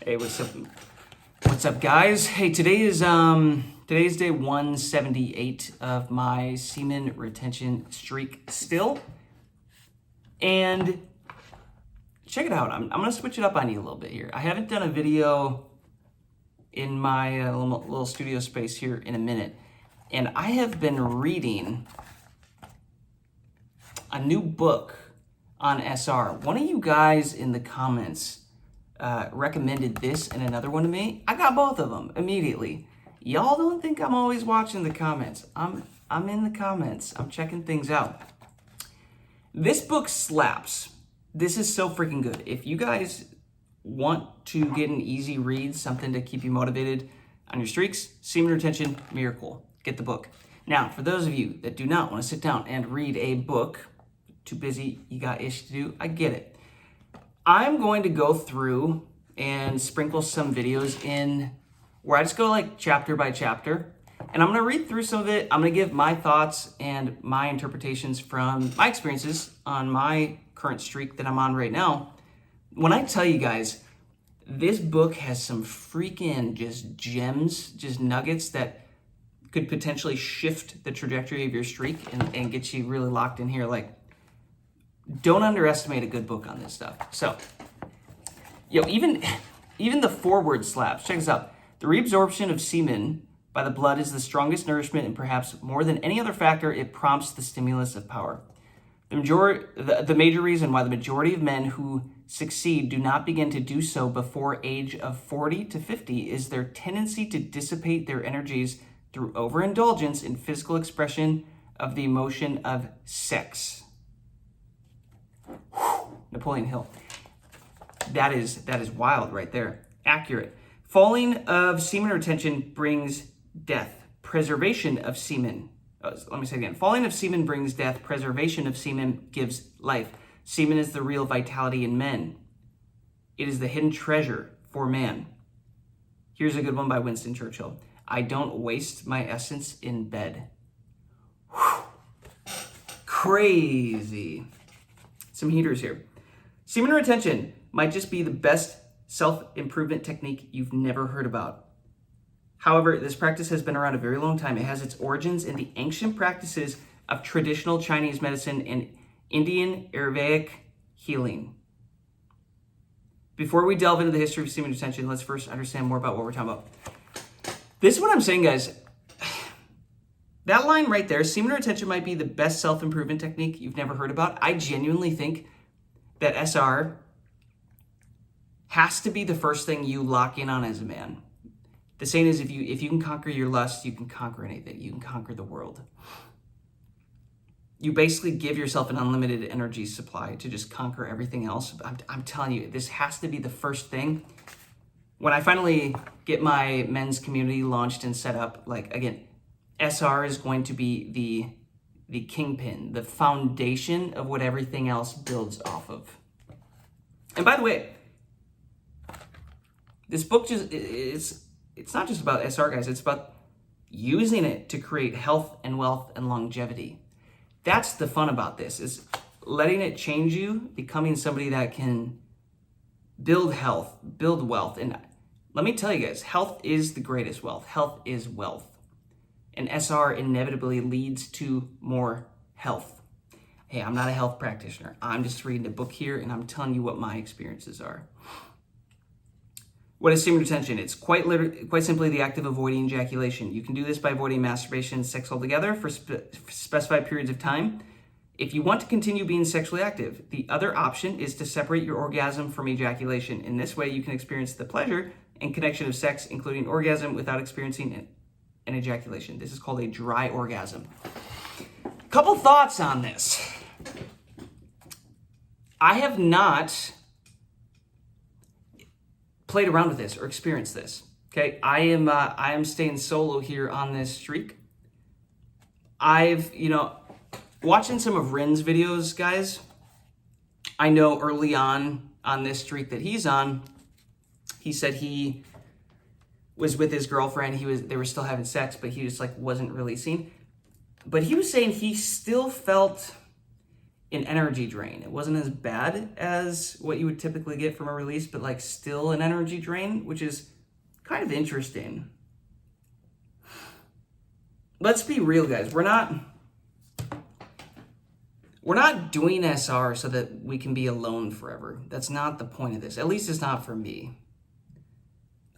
Hey, what's up? What's up, guys? Hey, today's day 178 of my semen retention streak still. And check it out. I'm gonna switch it up on you a little bit here. I haven't done a video in my little studio space here in a minute, and I have been reading a new book on SR. One of you guys in the comments recommended this and another one to me. I got both of them immediately. Y'all don't think I'm always watching the comments. I'm in the comments. I'm checking things out. This book slaps. This is so freaking good. If you guys want to get an easy read, something to keep you motivated on your streaks, Semen Retention Miracle. Get the book. Now, for those of you that do not want to sit down and read a book, too busy, you got ish to do, I get it. I'm going to go through and sprinkle some videos in where I just go like chapter by chapter, and I'm going to read through some of it. I'm going to give my thoughts and my interpretations from my experiences on my current streak that I'm on right now. When I tell you guys, this book has some freaking just gems, just nuggets that could potentially shift the trajectory of your streak and get you really locked in here. Like, don't underestimate a good book on this stuff. So, even the forward slaps. Check this out. The reabsorption of semen by the blood is the strongest nourishment, and perhaps more than any other factor, it prompts the stimulus of power. The major reason why the majority of men who succeed do not begin to do so before age of 40 to 50 is their tendency to dissipate their energies through overindulgence in physical expression of the emotion of sex. Napoleon Hill. That is wild right there. Accurate. Falling of semen retention brings death. Preservation of semen. Let me say it again. Falling of semen brings death. Preservation of semen gives life. Semen is the real vitality in men. It is the hidden treasure for man. Here's a good one by Winston Churchill. I don't waste my essence in bed. Whew. Crazy. Some heaters here. Semen retention might just be the best self-improvement technique you've never heard about. However, this practice has been around a very long time. It has its origins in the ancient practices of traditional Chinese medicine and Indian Ayurvedic healing. Before we delve into the history of semen retention, let's first understand more about what we're talking about. This is what I'm saying, guys. That line right there, semen retention might be the best self-improvement technique you've never heard about. I genuinely think that SR has to be the first thing you lock in on as a man. The saying is, if you can conquer your lust, you can conquer anything. You can conquer the world. You basically give yourself an unlimited energy supply to just conquer everything else. I'm telling you, this has to be the first thing. When I finally get my men's community launched and set up, like, again, SR is going to be the kingpin, the foundation of what everything else builds off of. And by the way, this book it's not just about SR, guys. It's about using it to create health and wealth and longevity. That's the fun about this, is letting it change you, becoming somebody that can build health, build wealth. And let me tell you guys, health is the greatest wealth. Health is wealth. And SR inevitably leads to more health. Hey, I'm not a health practitioner. I'm just reading a book here, and I'm telling you what my experiences are. What is semen retention? It's quite simply the act of avoiding ejaculation. You can do this by avoiding masturbation and sex altogether for specified periods of time. If you want to continue being sexually active, the other option is to separate your orgasm from ejaculation. In this way, you can experience the pleasure and connection of sex, including orgasm, without experiencing an ejaculation. This is called a dry orgasm. Couple thoughts on this. I have not played around with this or experienced this. Okay, I am staying solo here on this streak. I've watching some of Rin's videos, guys. I know early on this streak that he's on, he said he was with his girlfriend. They were still having sex, but he just wasn't releasing. But he was saying he still felt an energy drain. It wasn't as bad as what you would typically get from a release, but like still an energy drain, which is kind of interesting. Let's be real, guys. We're not doing SR so that we can be alone forever. That's not the point of this. At least it's not for me.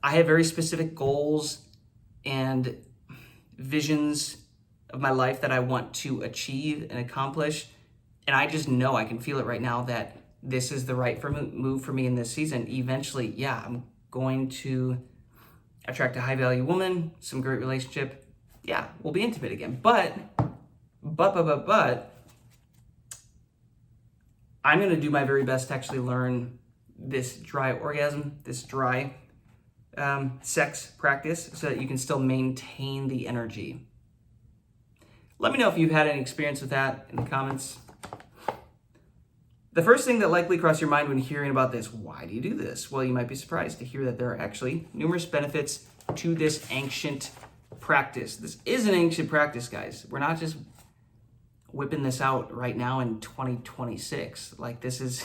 I have very specific goals and visions of my life that I want to achieve and accomplish. And I just know, I can feel it right now, that this is the right move for me in this season. Eventually, yeah, I'm going to attract a high value woman, some great relationship. Yeah, we'll be intimate again. But, I'm going to do my very best to actually learn this dry orgasm, this dry sex practice, so that you can still maintain the energy. Let me know if you've had any experience with that in the comments. The first thing that likely crossed your mind when hearing about this, why do you do this? Well, you might be surprised to hear that there are actually numerous benefits to this ancient practice. This is an ancient practice, guys. We're not just whipping this out right now in 2026. Like this is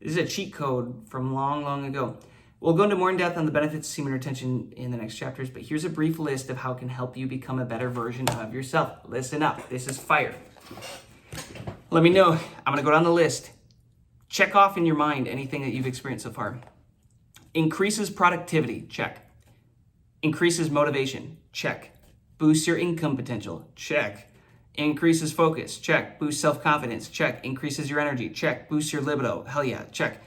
a cheat code from long ago. We'll go into more in depth on the benefits of semen retention in the next chapters, but here's a brief list of how it can help you become a better version of yourself. Listen up. This is fire. Let me know. I'm going to go down the list. Check off in your mind anything that you've experienced so far. Increases productivity. Check. Increases motivation. Check. Boosts your income potential. Check. Increases focus. Check. Boosts self-confidence. Check. Increases your energy. Check. Boosts your libido. Hell yeah. Check.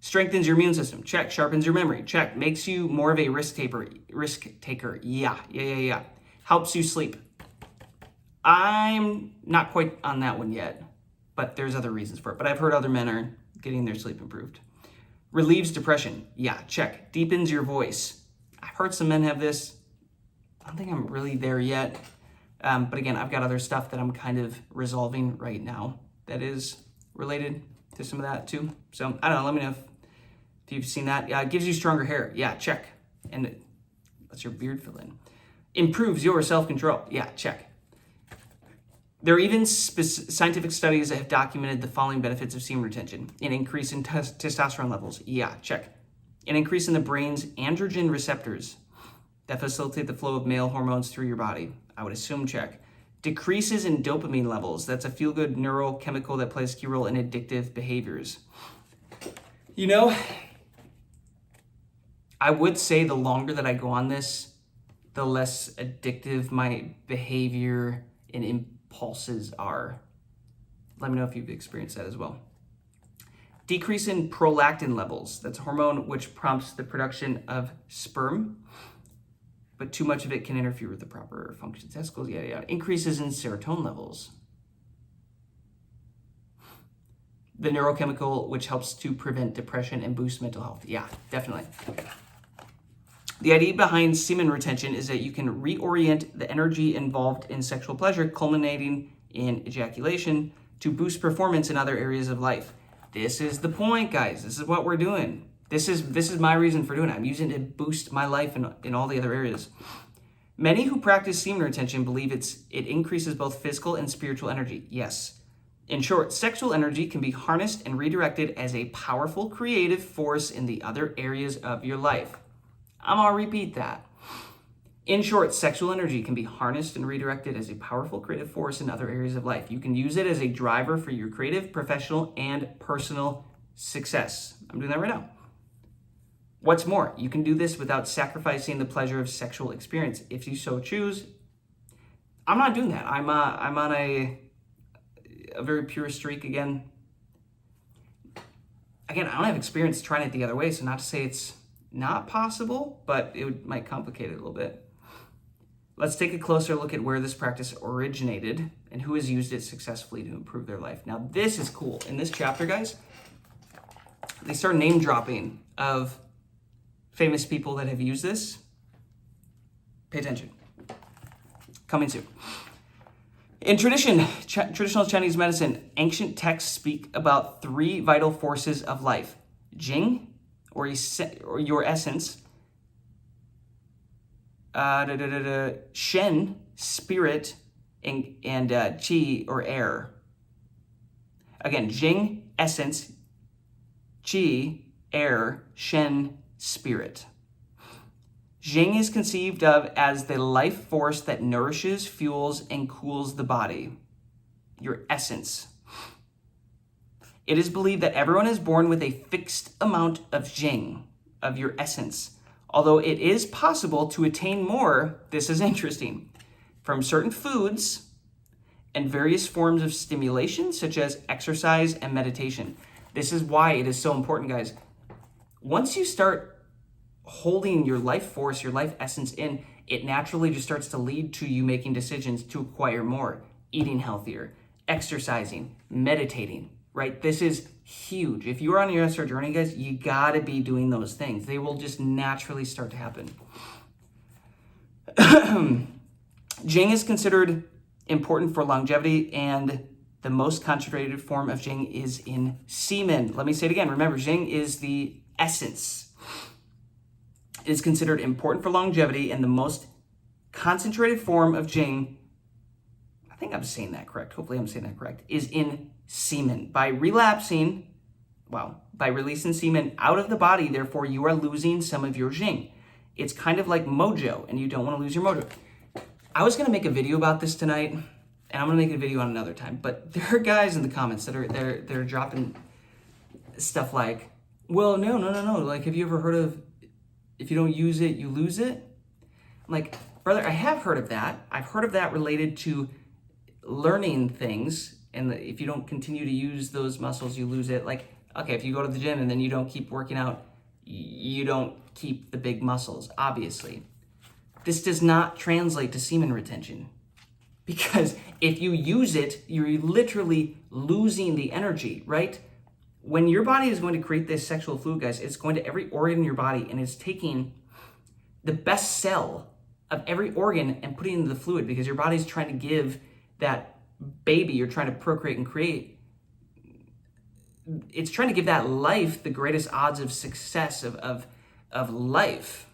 Strengthens your immune system. Check. Sharpens your memory. Check. Makes you more of a risk taker. Yeah. Helps you sleep. I'm not quite on that one yet, but there's other reasons for it. But I've heard other men are getting their sleep improved. Relieves depression. Yeah, check. Deepens your voice. I've heard some men have this. I don't think I'm really there yet. But again, I've got other stuff that I'm kind of resolving right now that is related to some of that too. So I don't know. Let me know if you've seen that. Yeah, it gives you stronger hair. Yeah, check. And it lets your beard fill in. Improves your self-control. Yeah, check. There are even scientific studies that have documented the following benefits of semen retention. An increase in testosterone levels. Yeah, check. An increase in the brain's androgen receptors that facilitate the flow of male hormones through your body. I would assume check. Decreases in dopamine levels. That's a feel-good neurochemical that plays a key role in addictive behaviors. You know, I would say the longer that I go on this, the less addictive my behavior and impulses are. Let me know if you've experienced that as well. Decrease in prolactin levels. That's a hormone which prompts the production of sperm, but too much of it can interfere with the proper function of testicles. Yeah. Increases in serotonin levels. The neurochemical which helps to prevent depression and boost mental health. Yeah, definitely. The idea behind semen retention is that you can reorient the energy involved in sexual pleasure, culminating in ejaculation, to boost performance in other areas of life. This is the point, guys. This is what we're doing. This is my reason for doing it. I'm using it to boost my life in all the other areas. Many who practice semen retention believe it increases both physical and spiritual energy. Yes. In short, sexual energy can be harnessed and redirected as a powerful creative force in the other areas of your life. I'm going to repeat that. In short, sexual energy can be harnessed and redirected as a powerful creative force in other areas of life. You can use it as a driver for your creative, professional, and personal success. I'm doing that right now. What's more, you can do this without sacrificing the pleasure of sexual experience if you so choose. I'm not doing that. I'm on a very pure streak again. Again, I don't have experience trying it the other way, so not to say it's not possible, but it might complicate it a little bit. Let's take a closer look at where this practice originated and who has used it successfully to improve their life. Now, this is cool. In this chapter, guys, they start name dropping of famous people that have used this. Pay attention. Coming soon. In traditional Chinese medicine, ancient texts speak about three vital forces of life: Jing, or your essence, Shen, spirit, and Qi, or air. Again, Jing, essence, Qi, air, Shen, spirit. Jing is conceived of as the life force that nourishes, fuels, and cools the body. Your essence. It is believed that everyone is born with a fixed amount of Jing, of your essence. Although it is possible to attain more, this is interesting, from certain foods and various forms of stimulation, such as exercise and meditation. This is why it is so important, guys. Once you start holding your life force, your life essence in, it naturally just starts to lead to you making decisions to acquire more, eating healthier, exercising, meditating, right? This is huge. If you're on your SR journey, guys, you gotta be doing those things. They will just naturally start to happen. Jing is considered important for longevity, and the most concentrated form of Jing is in semen. Let me say it again. Remember, Jing is the essence. It is considered important for longevity, and the most concentrated form of Jing, I think I'm saying that correct, hopefully I'm saying that correct, is in semen. By releasing semen out of the body, therefore you are losing some of your Jing. It's kind of like mojo, and you don't want to lose your mojo. I was going to make a video about this tonight, and I'm going to make a video on another time, but there are guys in the comments that are dropping stuff like, well, no, like, have you ever heard of, if you don't use it, you lose it? I'm like, brother, I have heard of that. I've heard of that related to learning things, and if you don't continue to use those muscles, you lose it. Like, okay, if you go to the gym and then you don't keep working out, you don't keep the big muscles, obviously. This does not translate to semen retention, because if you use it, you're literally losing the energy, right? When your body is going to create this sexual fluid, guys, it's going to every organ in your body, and it's taking the best cell of every organ and putting it into the fluid, because your body's trying to give that baby you're trying to procreate and create, it's trying to give that life the greatest odds of success, of life,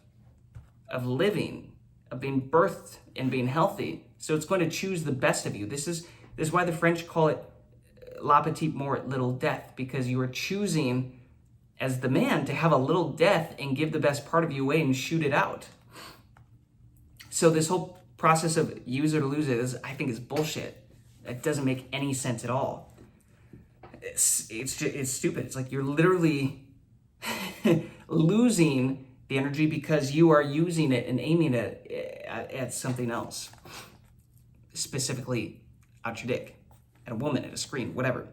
of living, of being birthed and being healthy. So it's going to choose the best of you. This is why the French call it la petite mort, little death, because you are choosing as the man to have a little death and give the best part of you away and shoot it out. So this whole process of use it or lose it I think is bullshit. It doesn't make any sense at all. It's stupid. It's like you're literally losing the energy because you are using it and aiming it at something else, specifically at your dick, at a woman, at a screen, whatever.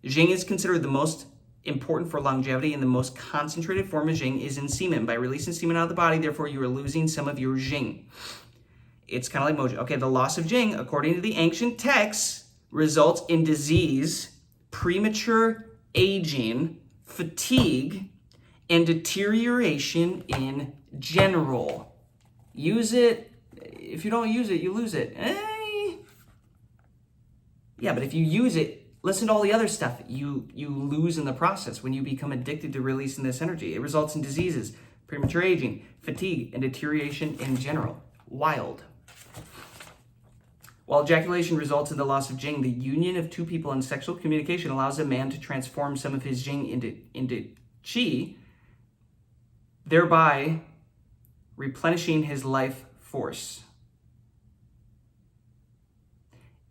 Jing is considered the most important for longevity, and the most concentrated form of Jing is in semen. By releasing semen out of the body, therefore, you are losing some of your Jing. It's kind of like mojo. Okay, the loss of Jing, according to the ancient texts, results in disease, premature aging, fatigue, and deterioration in general. Use it. If you don't use it, you lose it. Yeah, but if you use it, listen to all the other stuff you lose in the process when you become addicted to releasing this energy. It results in diseases, premature aging, fatigue, and deterioration in general. Wild. While ejaculation results in the loss of Jing, the union of two people in sexual communication allows a man to transform some of his Jing into Qi, thereby replenishing his life force.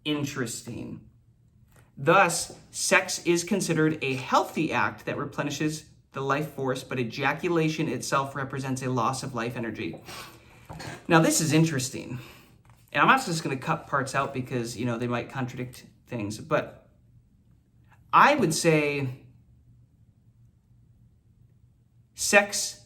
Interesting. Thus, sex is considered a healthy act that replenishes the life force, but ejaculation itself represents a loss of life energy. Now, this is interesting. And I'm not just going to cut parts out because, they might contradict things, but I would say sex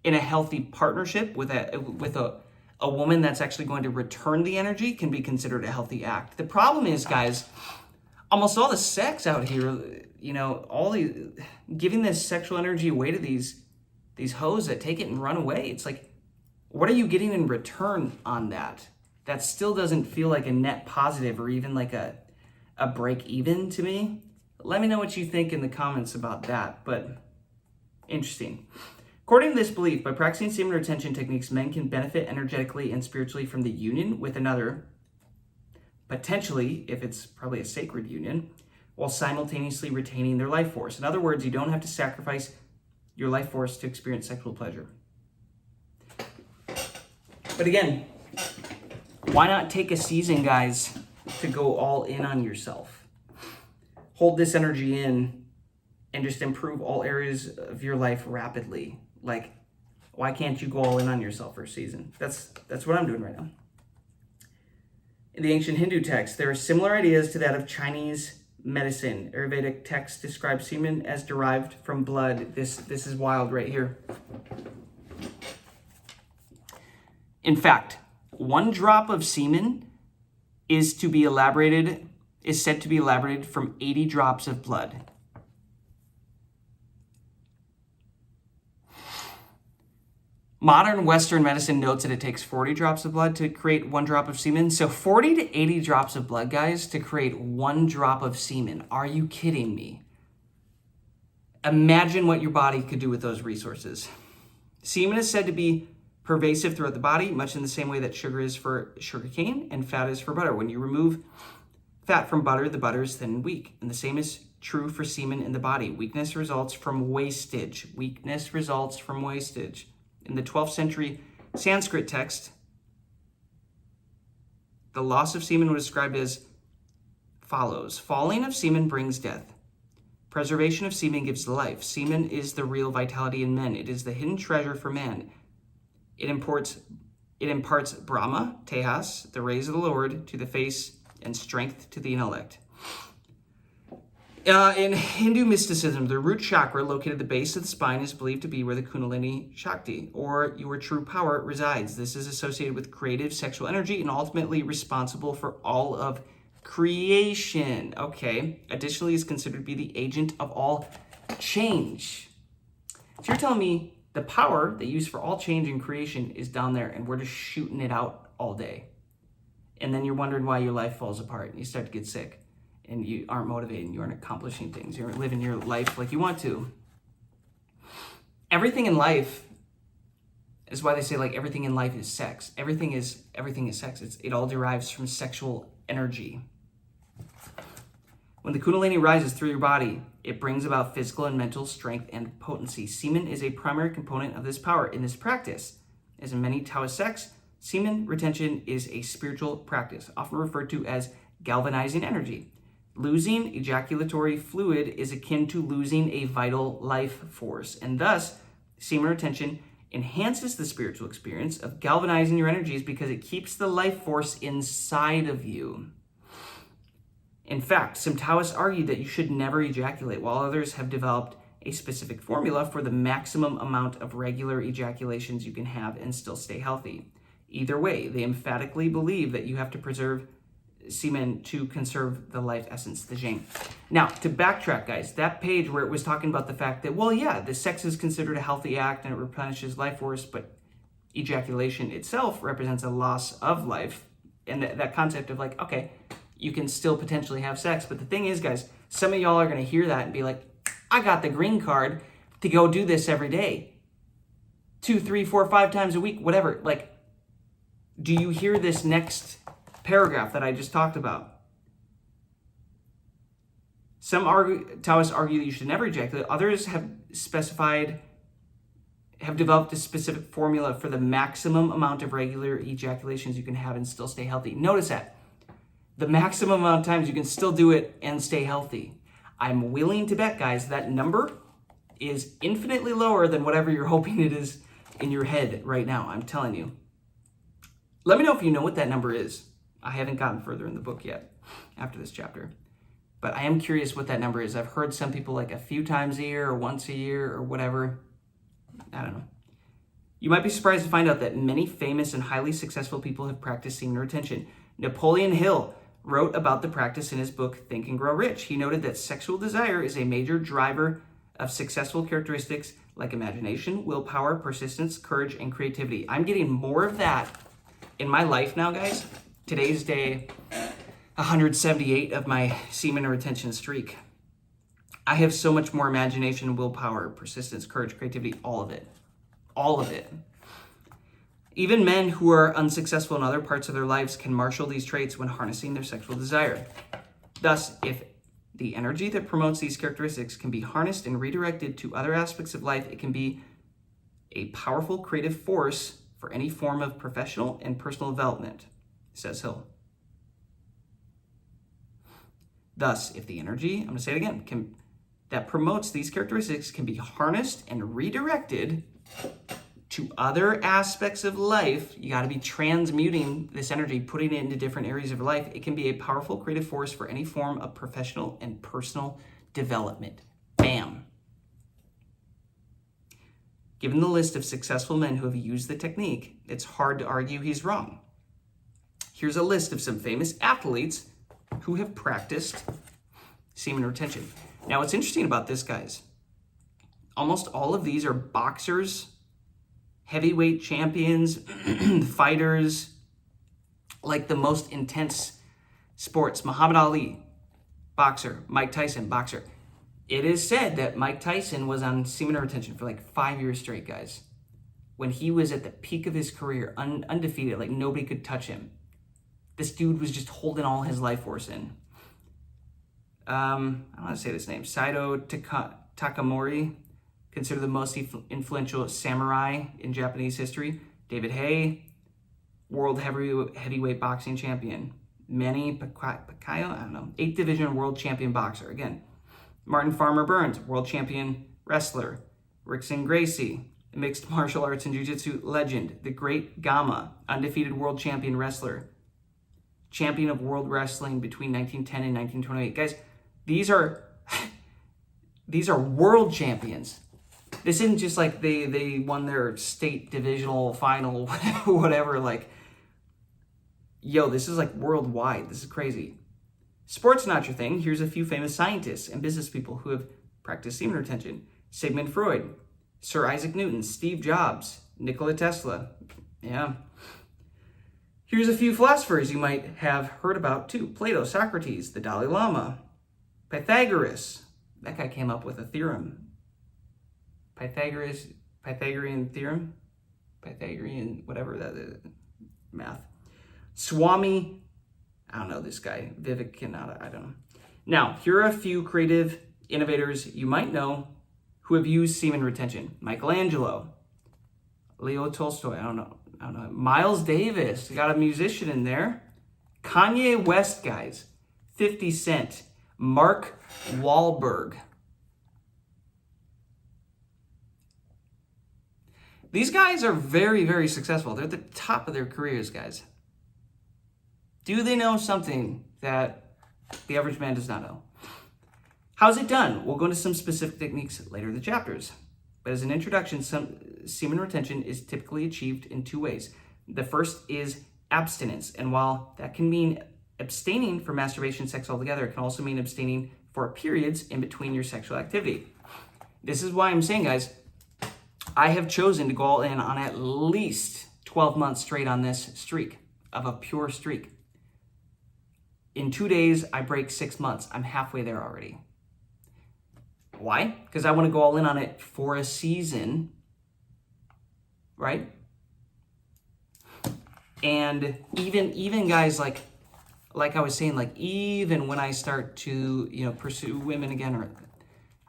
in a healthy partnership with a woman that's actually going to return the energy can be considered a healthy act. The problem is, guys, almost all the sex out here, giving this sexual energy away to these hoes that take it and run away. It's like, what are you getting in return on that? That still doesn't feel like a net positive or even like a break even to me. Let me know what you think in the comments about that, but interesting. According to this belief, by practicing semen retention techniques, men can benefit energetically and spiritually from the union with another, potentially, if it's probably a sacred union, while simultaneously retaining their life force. In other words, you don't have to sacrifice your life force to experience sexual pleasure. But again, why not take a season, guys, to go all in on yourself? Hold this energy in and just improve all areas of your life rapidly. Like, why can't you go all in on yourself for a season? That's what I'm doing right now. In the ancient Hindu text, there are similar ideas to that of Chinese medicine. Ayurvedic texts describe semen as derived from blood. This is wild right here. In fact, 1 drop of semen is said to be elaborated from 80 drops of blood. Modern Western medicine notes that it takes 40 drops of blood to create 1 drop of semen. So 40 to 80 drops of blood, guys, to create 1 drop of semen. Are you kidding me? Imagine what your body could do with those resources. Semen is said to be pervasive throughout the body, much in the same way that sugar is for sugarcane and fat is for butter. When you remove fat from butter, the butter is thin and weak. And the same is true for semen in the body. Weakness results from wastage. Weakness results from wastage. In the 12th century Sanskrit text, the loss of semen was described as follows. Falling of semen brings death. Preservation of semen gives life. Semen is the real vitality in men. It is the hidden treasure for man. It imparts Brahma, Tejas, the rays of the Lord, to the face and strength to the intellect. In Hindu mysticism, the root chakra located at the base of the spine is believed to be where the Kundalini Shakti, or your true power, resides. This is associated with creative sexual energy and ultimately responsible for all of creation. Okay. Additionally, is considered to be the agent of all change. So you're telling me the power they use for all change and creation is down there, and we're just shooting it out all day. And then you're wondering why your life falls apart and you start to get sick and you aren't motivated and you aren't accomplishing things. You aren't living your life like you want to. Everything in life is why they say, like, everything in life is sex. Everything is sex. It all derives from sexual energy. When the Kundalini rises through your body, it brings about physical and mental strength and potency. Semen is a primary component of this power. In this practice, as in many Taoist sects, semen retention is a spiritual practice, often referred to as galvanizing energy. Losing ejaculatory fluid is akin to losing a vital life force, and thus, semen retention enhances the spiritual experience of galvanizing your energies because it keeps the life force inside of you. In fact, some Taoists argue that you should never ejaculate, while others have developed a specific formula for the maximum amount of regular ejaculations you can have and still stay healthy. Either way, they emphatically believe that you have to preserve semen to conserve the life essence, the Jing. Now, to backtrack, guys, that page where it was talking about the fact that, well, yeah, the sex is considered a healthy act and it replenishes life force, but ejaculation itself represents a loss of life. And that concept of, like, okay, you can still potentially have sex. But the thing is, guys, some of y'all are going to hear that and be like, I got the green card to go do this every day. 2, 3, 4, 5 times a week, whatever. Like, do you hear this next paragraph that I just talked about? Some Taoists argue that you should never ejaculate. Others have developed a specific formula for the maximum amount of regular ejaculations you can have and still stay healthy. Notice that. The maximum amount of times you can still do it and stay healthy. I'm willing to bet, guys, that number is infinitely lower than whatever you're hoping it is in your head right now. I'm telling you. Let me know if you know what that number is. I haven't gotten further in the book yet after this chapter, but I am curious what that number is. I've heard some people like a few times a year or once a year or whatever. I don't know. You might be surprised to find out that many famous and highly successful people have practiced semen retention. Napoleon Hill wrote about the practice in his book, Think and Grow Rich. He noted that sexual desire is a major driver of successful characteristics like imagination, willpower, persistence, courage, and creativity. I'm getting more of that in my life now, guys. Today's day 178 of my semen retention streak. I have so much more imagination, willpower, persistence, courage, creativity, all of it. All of it. Even men who are unsuccessful in other parts of their lives can marshal these traits when harnessing their sexual desire. Thus, if the energy that promotes these characteristics can be harnessed and redirected to other aspects of life, it can be a powerful creative force for any form of professional and personal development, says Hill. Thus, if the energy, I'm going to say it again, that promotes these characteristics can be harnessed and redirected to other aspects of life, you got to be transmuting this energy, putting it into different areas of life. It can be a powerful creative force for any form of professional and personal development. Bam. Given the list of successful men who have used the technique, it's hard to argue he's wrong. Here's a list of some famous athletes who have practiced semen retention. Now, what's interesting about this, guys, almost all of these are boxers, heavyweight champions, fighters, like the most intense sports. Muhammad Ali, boxer. Mike Tyson, boxer. It is said that Mike Tyson was on semen retention for like 5 years straight, guys. When he was at the peak of his career, undefeated, like nobody could touch him. This dude was just holding all his life force in. I don't want to say this name. Saito Takamori, considered the most influential samurai in Japanese history. David Haye, world heavyweight boxing champion. Manny Pacquiao, I don't know, 8th division world champion boxer. Again, Martin Farmer Burns, world champion wrestler. Rickson Gracie, mixed martial arts and jiu-jitsu legend. The Great Gama, undefeated world champion wrestler. Champion of world wrestling between 1910 and 1928. Guys, these are world champions. This isn't just like they won their state divisional final, whatever. Like, yo, this is like worldwide. This is crazy. Sports not your thing. Here's a few famous scientists and business people who have practiced semen retention. Sigmund Freud, Sir Isaac Newton, Steve Jobs, Nikola Tesla. Yeah. Here's a few philosophers you might have heard about too. Plato, Socrates, the Dalai Lama, Pythagoras. That guy came up with a theorem. Pythagorean theorem? Pythagorean, whatever that is. Math. Swami, I don't know this guy. Vivekananda, I don't know. Now, here are a few creative innovators you might know who have used semen retention. Michelangelo, Leo Tolstoy, I don't know. Miles Davis, got a musician in there. Kanye West, guys. 50 Cent. Mark Wahlberg. These guys are very, very successful. They're at the top of their careers, guys. Do they know something that the average man does not know? How's it done? We'll go into some specific techniques later in the chapters. But as an introduction, semen retention is typically achieved in 2 ways. The first is abstinence. And while that can mean abstaining from masturbation and sex altogether, it can also mean abstaining for periods in between your sexual activity. This is why I'm saying, guys, I have chosen to go all in on at least 12 months straight on this streak of a pure streak. In 2 days, I break 6 months. I'm halfway there already. Why? Because I want to go all in on it for a season, right? And even guys, like I was saying, like even when I start to, pursue women again, or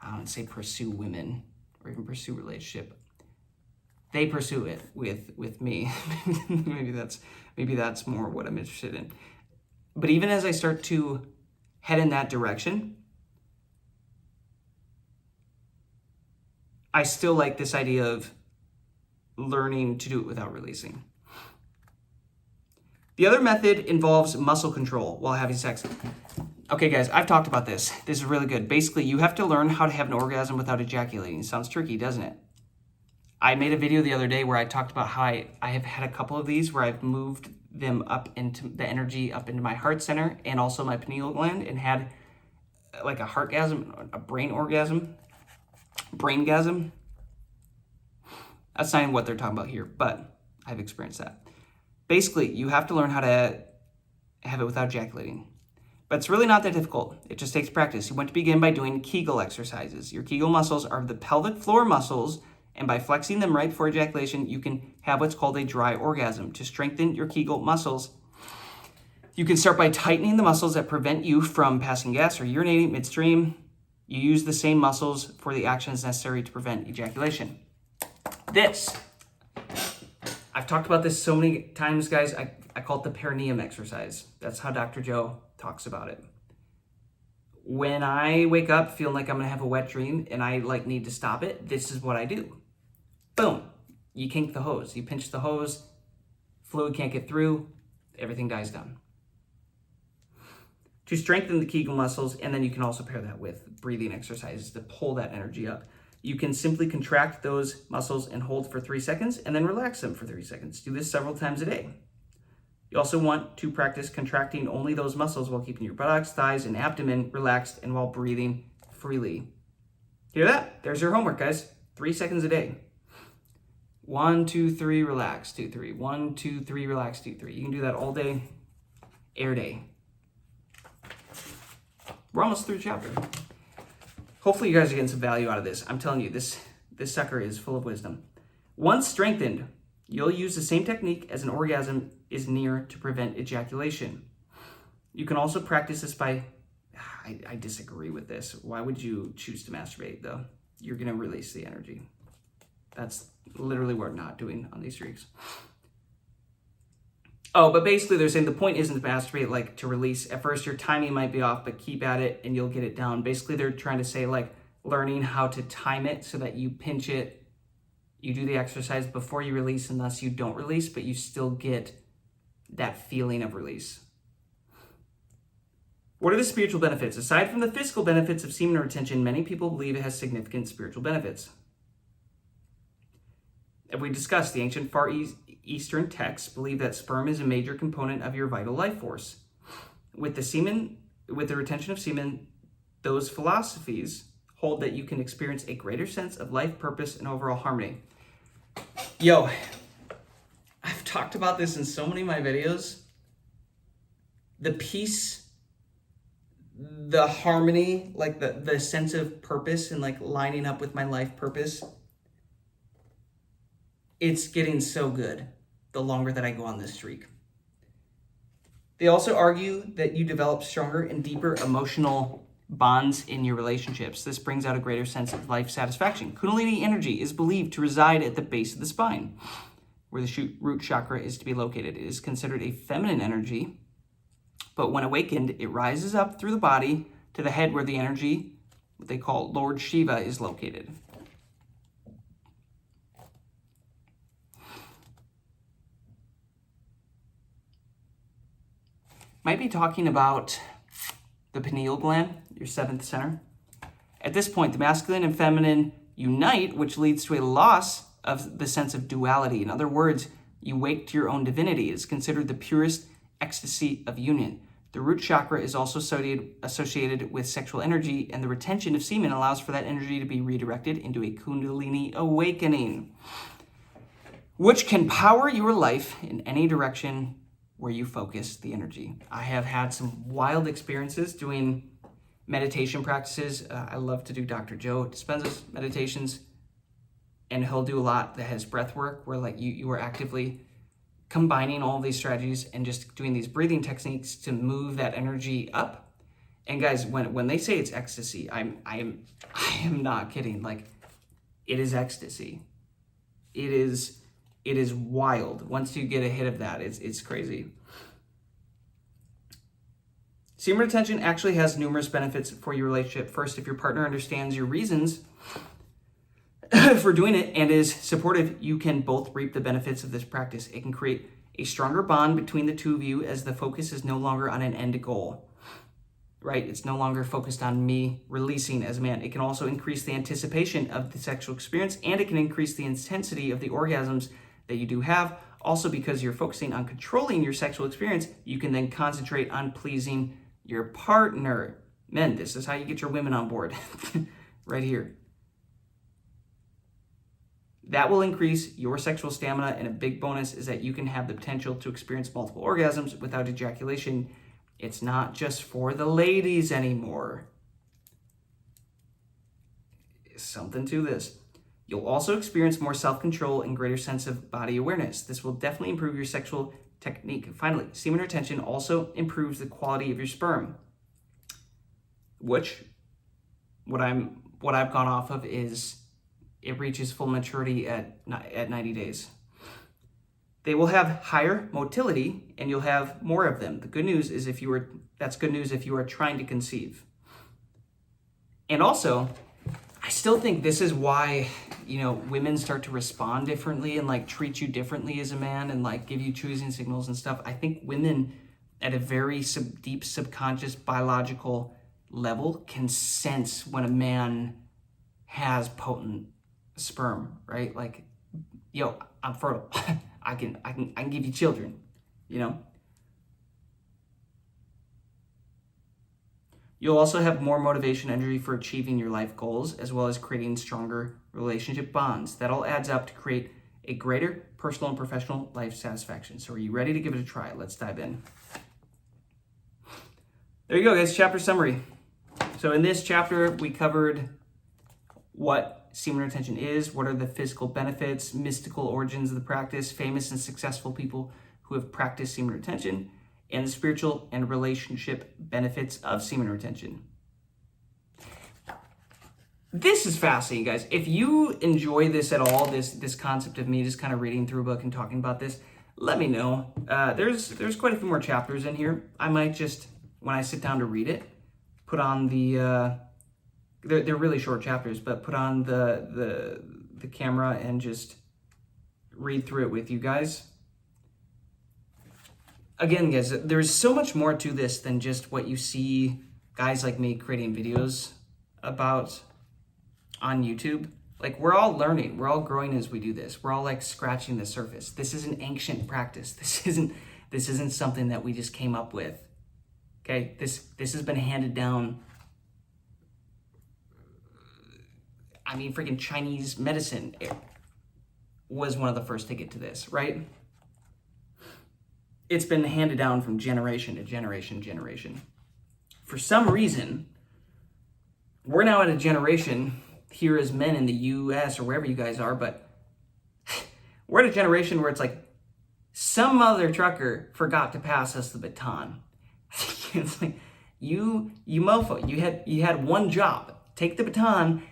I don't say pursue women or even pursue relationship, they pursue it with me. maybe that's more what I'm interested in. But even as I start to head in that direction, I still like this idea of learning to do it without releasing. The other method involves muscle control while having sex. Okay, guys, I've talked about this. This is really good. Basically, you have to learn how to have an orgasm without ejaculating. Sounds tricky, doesn't it? I made a video the other day where I talked about how I have had a couple of these where I've moved them up into the energy up into my heart center and also my pineal gland and had like a heartgasm, a braingasm. That's not even what they're talking about here, but I've experienced that. Basically, you have to learn how to have it without ejaculating. But it's really not that difficult. It just takes practice. You want to begin by doing Kegel exercises. Your Kegel muscles are the pelvic floor muscles And by flexing them right before ejaculation, you can have what's called a dry orgasm. To strengthen your Kegel muscles, you can start by tightening the muscles that prevent you from passing gas or urinating midstream. You use the same muscles for the actions necessary to prevent ejaculation. I've talked about this so many times, guys. I call it the perineum exercise. That's how Dr. Joe talks about it. When I wake up feeling like I'm gonna have a wet dream and I need to stop it, this is what I do. Boom, you kink the hose. You pinch the hose, fluid can't get through, everything dies down. To strengthen the Kegel muscles, and then you can also pair that with breathing exercises to pull that energy up. You can simply contract those muscles and hold for 3 seconds and then relax them for 3 seconds. Do this several times a day. You also want to practice contracting only those muscles while keeping your buttocks, thighs, and abdomen relaxed and while breathing freely. Hear that? There's your homework, guys. 3 seconds a day. 1, 2, 3, relax, 2, 3. 1, 2, 3, relax, 2, 3. You can do that all day, air day. We're almost through the chapter. Hopefully you guys are getting some value out of this. I'm telling you, this sucker is full of wisdom. Once strengthened, you'll use the same technique as an orgasm is near to prevent ejaculation. You can also practice this by, I disagree with this. Why would you choose to masturbate though? You're gonna release the energy. That's literally what we're not doing on these streaks. Oh, but basically they're saying the point isn't to masturbate to release. At first your timing might be off, but keep at it and you'll get it down. Basically they're trying to say learning how to time it so that you pinch it, you do the exercise before you release, and thus you don't release, but you still get that feeling of release. What are the spiritual benefits? Aside from the physical benefits of semen retention, many people believe it has significant spiritual benefits. As we discussed, the ancient Far Eastern texts believe that sperm is a major component of your vital life force. With the retention of semen, those philosophies hold that you can experience a greater sense of life, purpose, and overall harmony. Yo, I've talked about this in so many of my videos. The peace, the harmony, the sense of purpose and lining up with my life purpose, it's getting so good the longer that I go on this streak. They also argue that you develop stronger and deeper emotional bonds in your relationships. This brings out a greater sense of life satisfaction. Kundalini energy is believed to reside at the base of the spine, where the root chakra is to be located. It is considered a feminine energy, but when awakened, it rises up through the body to the head where the energy, what they call Lord Shiva, is located. Might be talking about the pineal gland, your seventh center. At this point, the masculine and feminine unite, which leads to a loss of the sense of duality. In other words, you wake to your own divinity. It is considered the purest ecstasy of union. The root chakra is also associated with sexual energy, and the retention of semen allows for that energy to be redirected into a Kundalini awakening, which can power your life in any direction where you focus the energy. I have had some wild experiences doing meditation practices. I love to do Dr. Joe Dispenza's meditations, and he'll do a lot that has breath work where you are actively combining all of these strategies and just doing these breathing techniques to move that energy up. And guys, when they say it's ecstasy, I am not kidding. It is ecstasy. It is wild. Once you get a hit of that, it's crazy. Semen retention actually has numerous benefits for your relationship. First, if your partner understands your reasons for doing it and is supportive, you can both reap the benefits of this practice. It can create a stronger bond between the two of you as the focus is no longer on an end goal, right? It's no longer focused on me releasing as a man. It can also increase the anticipation of the sexual experience, and it can increase the intensity of the orgasms that you do have. Also, because you're focusing on controlling your sexual experience, you can then concentrate on pleasing your partner. Men, this is how you get your women on board right here. That will increase your sexual stamina, and a big bonus is that you can have the potential to experience multiple orgasms without ejaculation. It's not just for the ladies anymore. Something to this. You'll also experience more self-control and greater sense of body awareness. This will definitely improve your sexual technique. Finally, semen retention also improves the quality of your sperm, which what I've gone off of is it reaches full maturity at 90 days. They will have higher motility and you'll have more of them. The good news is that's good news if you are trying to conceive. And also, I still think this is why, women start to respond differently and like treat you differently as a man and like give you choosing signals and stuff. I think women at a very deep subconscious biological level can sense when a man has potent sperm, right? Like, yo, I'm fertile. I can give you children, You'll also have more motivation and energy for achieving your life goals, as well as creating stronger relationship bonds. That all adds up to create a greater personal and professional life satisfaction. So are you ready to give it a try? Let's dive in. There you go, guys, chapter summary. So in this chapter, we covered what semen retention is, what are the physical benefits, mystical origins of the practice, famous and successful people who have practiced semen retention, and the spiritual and relationship benefits of semen retention. This is fascinating, guys. If you enjoy this at all, this concept of me just kind of reading through a book and talking about this, let me know. There's quite a few more chapters in here. I might just, when I sit down to read it, put on they're really short chapters, but put on the camera and just read through it with you guys. Again, guys, there's so much more to this than just what you see guys like me creating videos about on YouTube. Like, we're all learning, we're all growing as we do this. We're all like scratching the surface. This is an ancient practice. This isn't something that we just came up with. Okay, this has been handed down. I mean, freaking Chinese medicine was one of the first to get to this, right? It's been handed down from generation to generation. For some reason, we're now at a generation here as men in the US or wherever you guys are, but we're at a generation where it's like some mother trucker forgot to pass us the baton. It's like, you mofo, you had one job, take the baton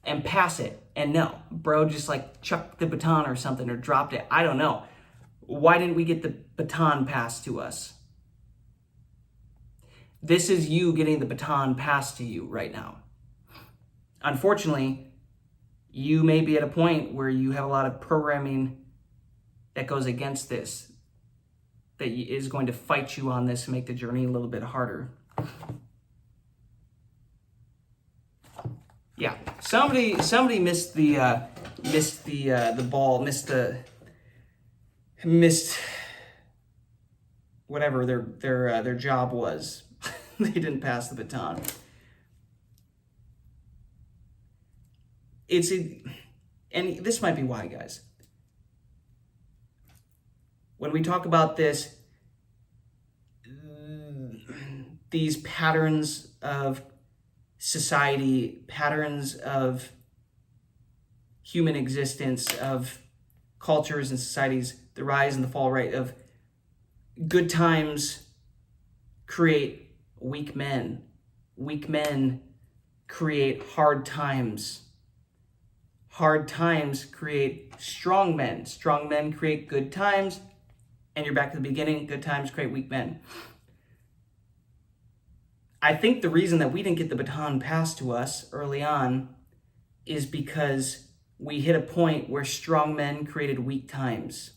and pass it. And no, bro just like chucked the baton or something or dropped it. I don't know. Why didn't we get the baton passed to us? This is you getting the baton passed to you right now. Unfortunately, you may be at a point where you have a lot of programming that goes against this, that is going to fight you on this and make the journey a little bit harder. Yeah, somebody missed the ball, missed whatever their job was. They didn't pass the baton. And this might be why, guys. When we talk about this, these patterns of society, patterns of human existence, of cultures and societies, the rise and the fall, right, of good times create weak men. Weak men create hard times. Hard times create strong men. Strong men create good times. And you're back to the beginning. Good times create weak men. I think the reason that we didn't get the baton passed to us early on is because we hit a point where strong men created weak times.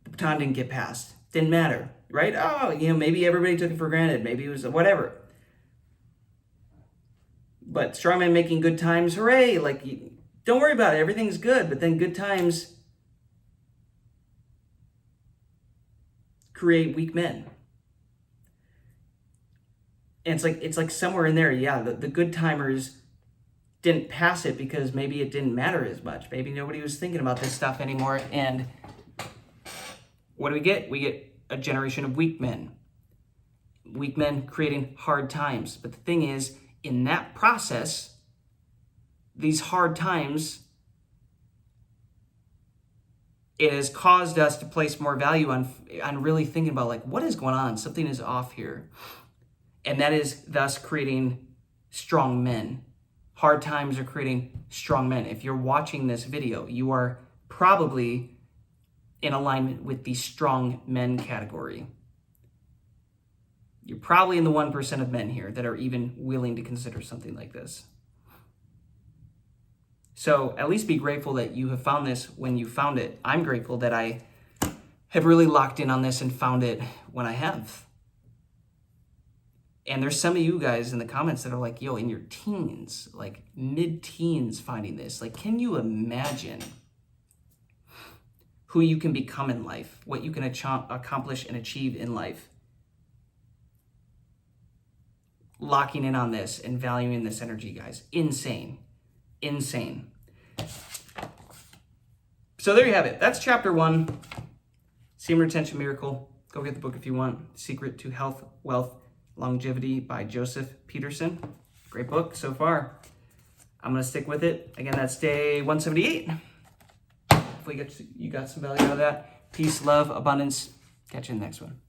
The baton didn't get passed. Didn't matter, right? Oh, maybe everybody took it for granted. Maybe it was whatever. But strong men making good times, hooray! Like, don't worry about it. Everything's good. But then good times create weak men. And it's like somewhere in there, yeah, the good timers didn't pass it because maybe it didn't matter as much. Maybe nobody was thinking about this stuff anymore. And what do we get? We get a generation of weak men. Weak men creating hard times. But the thing is, in that process, these hard times, it has caused us to place more value on really thinking about, like, what is going on? Something is off here. And that is thus creating strong men. Hard times are creating strong men. If you're watching this video, you are probably in alignment with the strong men category. You're probably in the 1% of men here that are even willing to consider something like this. So at least be grateful that you have found this when you found it. I'm grateful that I have really locked in on this and found it when I have. And there's some of you guys in the comments that are like, yo, in your teens, like mid-teens finding this. Like, can you imagine who you can become in life, what you can accomplish and achieve in life? Locking in on this and valuing this energy, guys. Insane. Insane. So there you have it. That's chapter 1. Semen Retention Miracle. Go get the book if you want. Secret to Health, Wealth, Longevity by Joseph Peterson. Great book so far. I'm going to stick with it. Again, that's day 178. Hopefully you got some value out of that. Peace, love, abundance. Catch you in the next one.